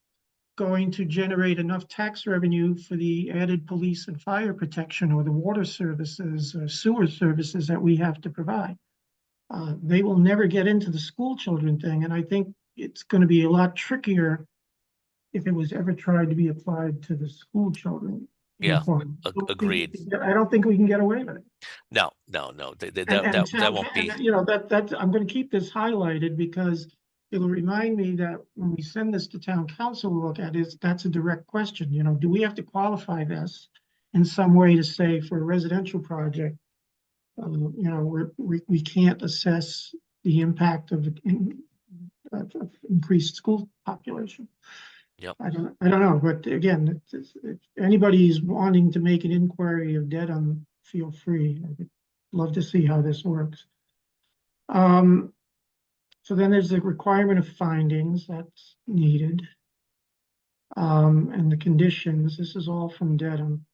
going to generate enough tax revenue for the added police and fire protection, or the water services or sewer services that we have to provide? They will never get into the school children thing, and I think it's going to be a lot trickier if it was ever tried to be applied to the school children. Yeah, agreed. I don't think we can get away with it. No. That won't be. You know, that's I'm going to keep this highlighted, because it'll remind me that when we send this to town council to look at it, that's a direct question. You know, do we have to qualify this in some way to say for a residential project? You know, we can't assess the impact of increased school population. Yep. I don't know, but again, if anybody's wanting to make an inquiry of Dedham, feel free. I would love to see how this works. So then there's the requirement of findings that's needed. And the conditions, this is all from Dedham.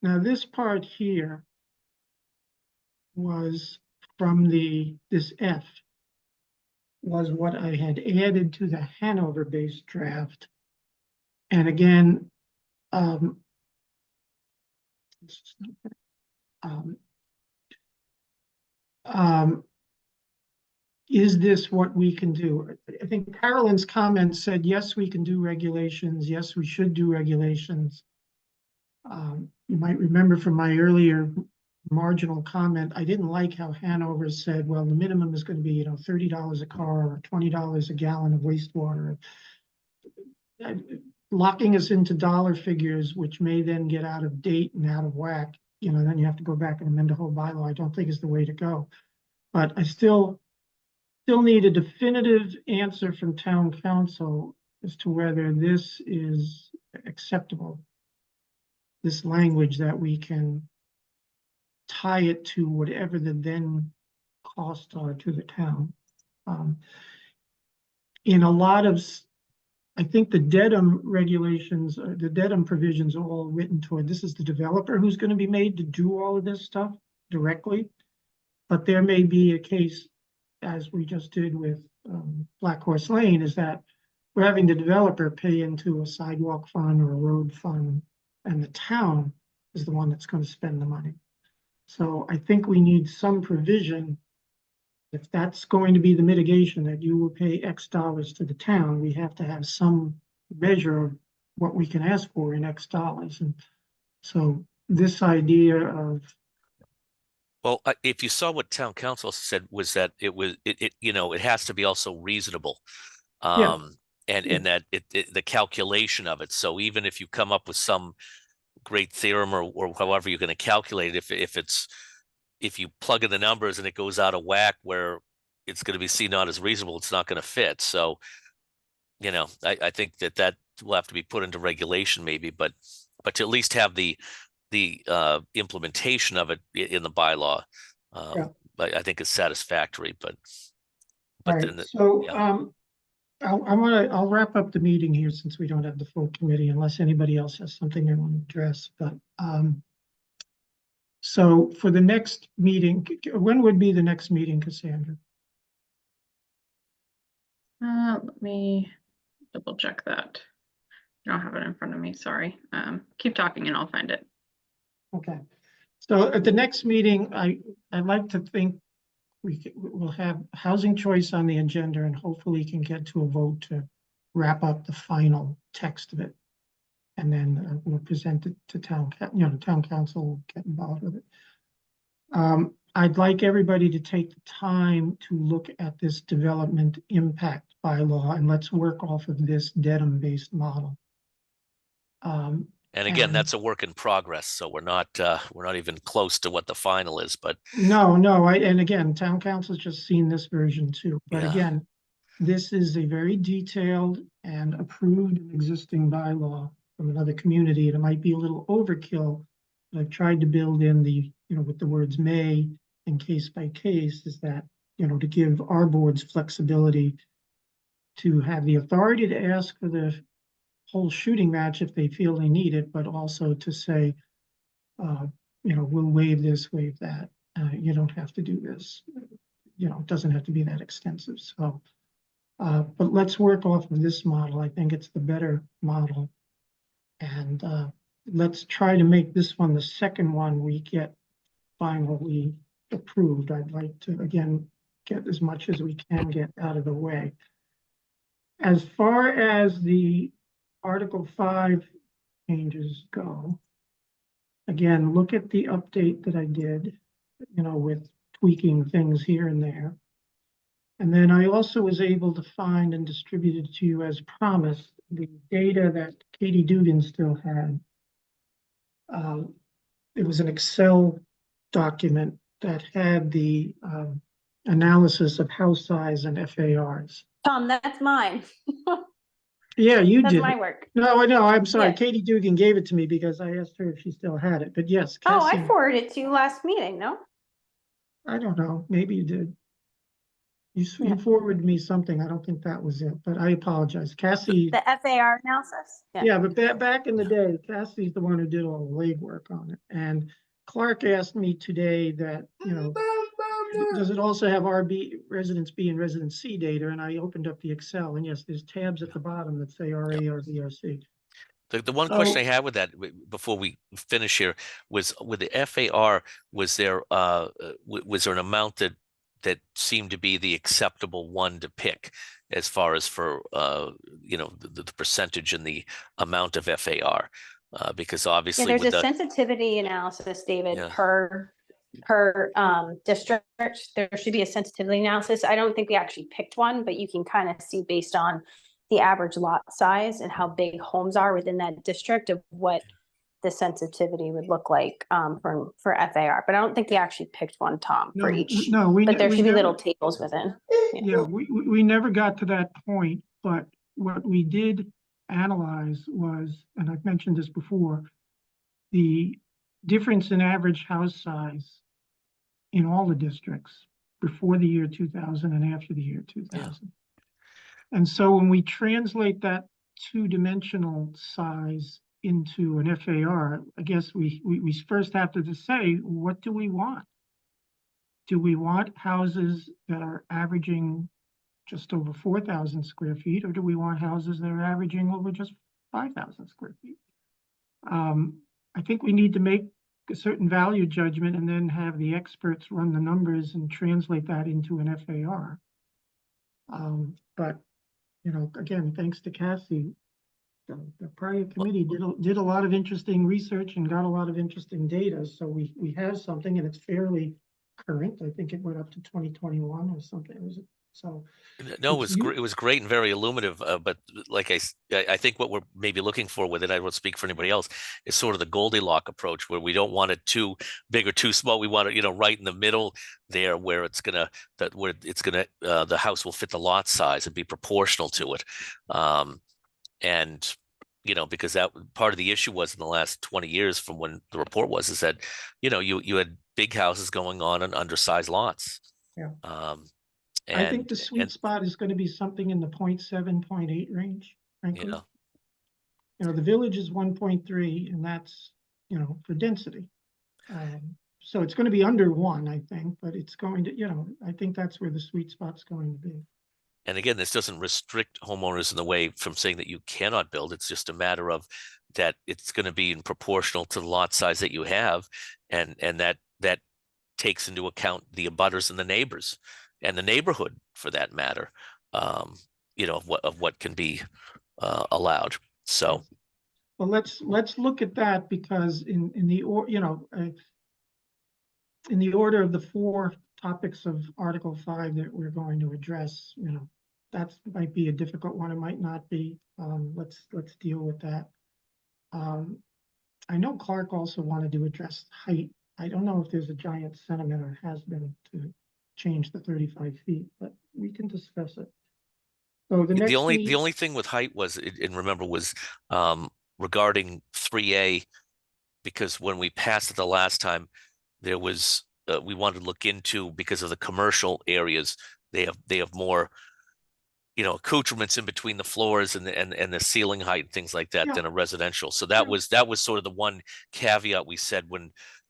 Now this part here was from this F was what I had added to the Hanover-based draft. And again, is this what we can do? I think Carolyn's comment said, yes, we can do regulations. Yes, we should do regulations. You might remember from my earlier marginal comment. I didn't like how Hanover said, well, the minimum is going to be, you know, $30 a car or $20 a gallon of wastewater. Locking us into dollar figures, which may then get out of date and out of whack, you know, then you have to go back and amend the whole bylaw. I don't think is the way to go. But I still need a definitive answer from town council as to whether this is acceptable. This language that we can tie it to whatever the then costs are to the town. In a lot of, I think the Dedham regulations, the Dedham provisions are all written toward, this is the developer who's going to be made to do all of this stuff directly. But there may be a case, as we just did with Black Horse Lane, is that we're having the developer pay into a sidewalk fund or a road fund, and the town is the one that's going to spend the money. So I think we need some provision. If that's going to be the mitigation, that you will pay X dollars to the town, we have to have some measure of what we can ask for in X dollars. And so this idea of, Well, if you saw what town council said, was that it you know, it has to be also reasonable. Yeah. And that the calculation of it. So even if you come up with some great theorem or however you're going to calculate it, if you plug in the numbers and it goes out of whack where it's going to be seen not as reasonable, it's not going to fit. So, you know, I think that will have to be put into regulation maybe, but to at least have the implementation of it in the bylaw, I think is satisfactory. But all then right, so yeah. I'll wrap up the meeting here since we don't have the full committee, unless anybody else has something they want to address. But so for the next meeting, when would be the next meeting, Cassandra? Let me double check that. I don't have it in front of me, sorry. Keep talking and I'll find it. Okay, so at the next meeting, I'd like to think we'll have housing choice on the agenda and hopefully can get to a vote to wrap up the final text of it. And then we'll present it to town council will get involved with it. I'd like everybody to take the time to look at this development impact bylaw, and let's work off of this Dedham-based model. And again, that's a work in progress, so we're not even close to what the final is. But no, and again, town council's just seen this version too. But yeah, again, this is a very detailed and approved existing bylaw from another community. And it might be a little overkill, but I've tried to build in the, you know, with the words may and case by case, is that, you know, to give our boards flexibility to have the authority to ask for the whole shooting match if they feel they need it, but also to say, you know, we'll waive this, waive that. You don't have to do this. You know, it doesn't have to be that extensive. So, but let's work off of this model. I think it's the better model. And let's try to make this one the second one we get finally approved. I'd like to, again, get as much as we can get out of the way. As far as the Article 5 changes go, again, look at the update that I did, you know, with tweaking things here and there. And then I also was able to find and distribute it to you as promised, the data that Katie Dugan still had. It was an Excel document that had the analysis of house size and FARs. Tom, that's mine. Yeah, you did. That's my work. No, I know. I'm sorry. Yeah. Katie Dugan gave it to me because I asked her if she still had it. But yes, Cassie, Oh, I forwarded it to you last meeting, no? I don't know. Maybe you did. You Yeah. forwarded me something. I don't think that was it, but I apologize. Cassie. The FAR analysis? Yeah, but back in the day, Cassie's the one who did all the legwork on it. And Clark asked me today that, you know, does it also have RB, Residence B and Residence C data? And I opened up the Excel, and yes, there's tabs at the bottom that say RA, RB, RC. The one question I had with that before we finish here was with the FAR, was there an amount that seemed to be the acceptable one to pick as far as for you know, the percentage and the amount of FAR? Because obviously Yeah, there's a sensitivity analysis, David, per per district. There should be a sensitivity analysis. I don't think we actually picked one, but you can kind of see based on the average lot size and how big homes are within that district of what the sensitivity would look like for FAR. But I don't think we actually picked one, Tom, for each. No, But there we should be never- little tables within. Yeah, we never got to that point, but what we did analyze was, and I've mentioned this before, the difference in average house size in all the districts before the year 2000 and after the year 2000. And so when we translate that two-dimensional size into an FAR, I guess we first have to say, what do we want? Do we want houses that are averaging just over 4,000 square feet, or do we want houses that are averaging over just 5,000 square feet? I think we need to make a certain value judgment and then have the experts run the numbers and translate that into an FAR. But, you know, again, thanks to Cassie, the prior committee did a lot of interesting research and got a lot of interesting data. So we have something, and it's fairly current. I think it went up to 2021 or something. So No, it was great and very illuminative. But like I think what we're maybe looking for with it, I won't speak for anybody else, is sort of the Goldilocks approach, where we don't want it too big or too small. We want it, you know, right in the middle there, where the house will fit the lot size and be proportional to it. And you know, because that part of the issue was in the last 20 years from when the report was, is that, you know, you had big houses going on undersized lots. Yeah. And I think the sweet spot is going to be something in the 0.7, 0.8 range, frankly. Yeah. You know, the village is 1.3, and that's, you know, for density. So it's going to be under 1, I think, but it's going to, you know, I think that's where the sweet spot's going to be. And again, this doesn't restrict homeowners in the way from saying that you cannot build. It's just a matter of that it's going to be in proportional to the lot size that you have, and that takes into account the abutters and the neighbors and the neighborhood, for that matter. You know, of what can be allowed. So, well, let's look at that, because in the order of the 4 topics of Article 5 that we're going to address, you know, that might be a difficult one. It might not be. Let's deal with that. I know Clark also wanted to address height. I don't know if there's a giant sentiment, or has been, to change the 35 feet, but we can discuss it. So the only thing with height was, and remember, was regarding 3A, because when we passed it the last time, there was we wanted to look into, because of the commercial areas, they have more, you know, accoutrements in between the floors and the ceiling height and things like that, than a residential. So that was sort of the one caveat we said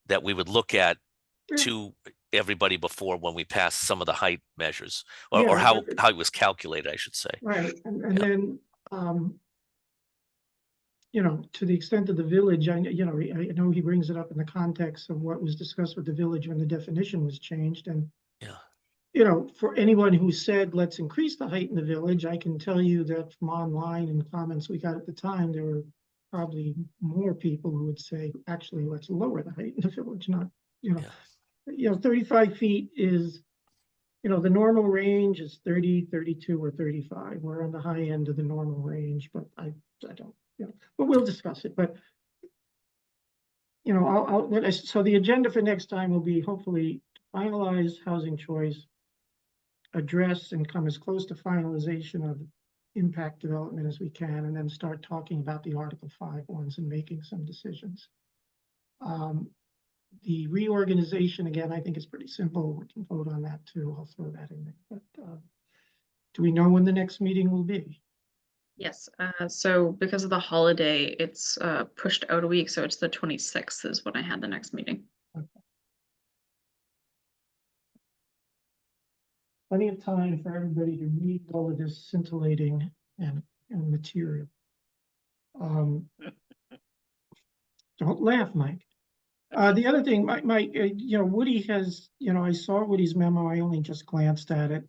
that we would look at to everybody before, when we passed some of the height measures, or how it was calculated, I should say. Right, and then you know, to the extent of the village, I know he brings it up in the context of what was discussed with the village when the definition was changed. And you know, for anyone who said, let's increase the height in the village, I can tell you that from online and comments we got at the time, there were probably more people who would say, actually, let's lower the height in the village, not, you know, 35 feet is, you know, the normal range is 30, 32, or 35. We're on the high end of the normal range, but I don't, you know, but we'll discuss it. But, you know, so the agenda for next time will be hopefully finalize housing choice, address and come as close to finalization of impact development as we can, and then start talking about the Article 5 ones and making some decisions. The reorganization, again, I think is pretty simple. We can vote on that too. I'll throw that in there. But do we know when the next meeting will be? Yes, so because of the holiday, it's pushed out a week, so it's the 26th is when I had the next meeting. Okay. Plenty of time for everybody to read all of this scintillating and material. Don't laugh, Mike. The other thing, Mike, you know, Woody has, you know, I saw Woody's memo. I only just glanced at it.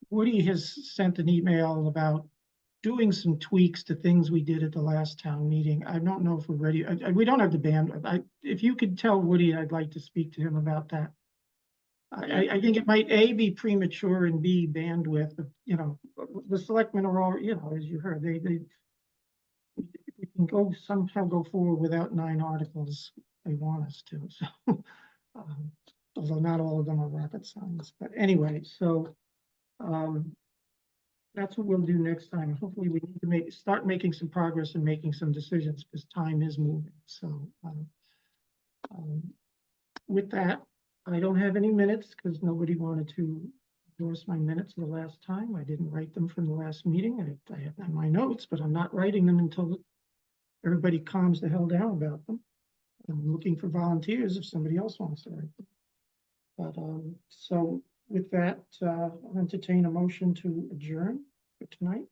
Woody has sent an email about doing some tweaks to things we did at the last town meeting. I don't know if we're ready. We don't have the bandwidth. If you could tell Woody, I'd like to speak to him about that. I think it might A, be premature, and B, bandwidth. You know, the selectmen are all, you know, as you heard, we can somehow go forward without 9 articles. They want us to, so. Although not all of them are rocket science, but anyway, so. That's what we'll do next time. Hopefully we need to start making some progress and making some decisions, because time is moving, so. With that, I don't have any minutes because nobody wanted to endorse my minutes the last time. I didn't write them from the last meeting. I have them in my notes, but I'm not writing them until everybody calms the hell down about them. I'm looking for volunteers if somebody else wants to write them. But so with that, I'll entertain a motion to adjourn for tonight.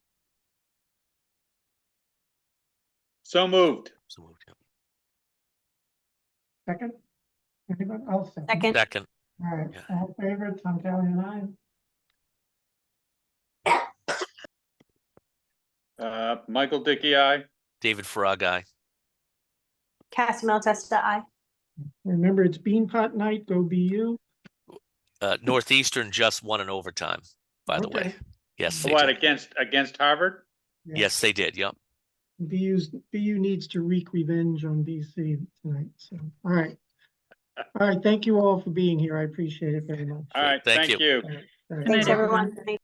So moved. So moved, yeah. Second? Anybody? I'll second. Second. Second, All right, Yeah. all in favor, Tom Kelly and I. Michael Dickey, aye. David Farag, aye. Cassie Malatesta, aye. Remember, it's Beanpot night, go BU. Northeastern just won in overtime, by the way. Okay. Yes, they What, did. against Harvard? Yeah. Yes, they did. Yep. BU needs to wreak revenge on BC tonight, so, all right. All right, thank you all for being here. I appreciate it very much. All right, Thank thank you. you. All right, all right. Good Thanks, night, everyone.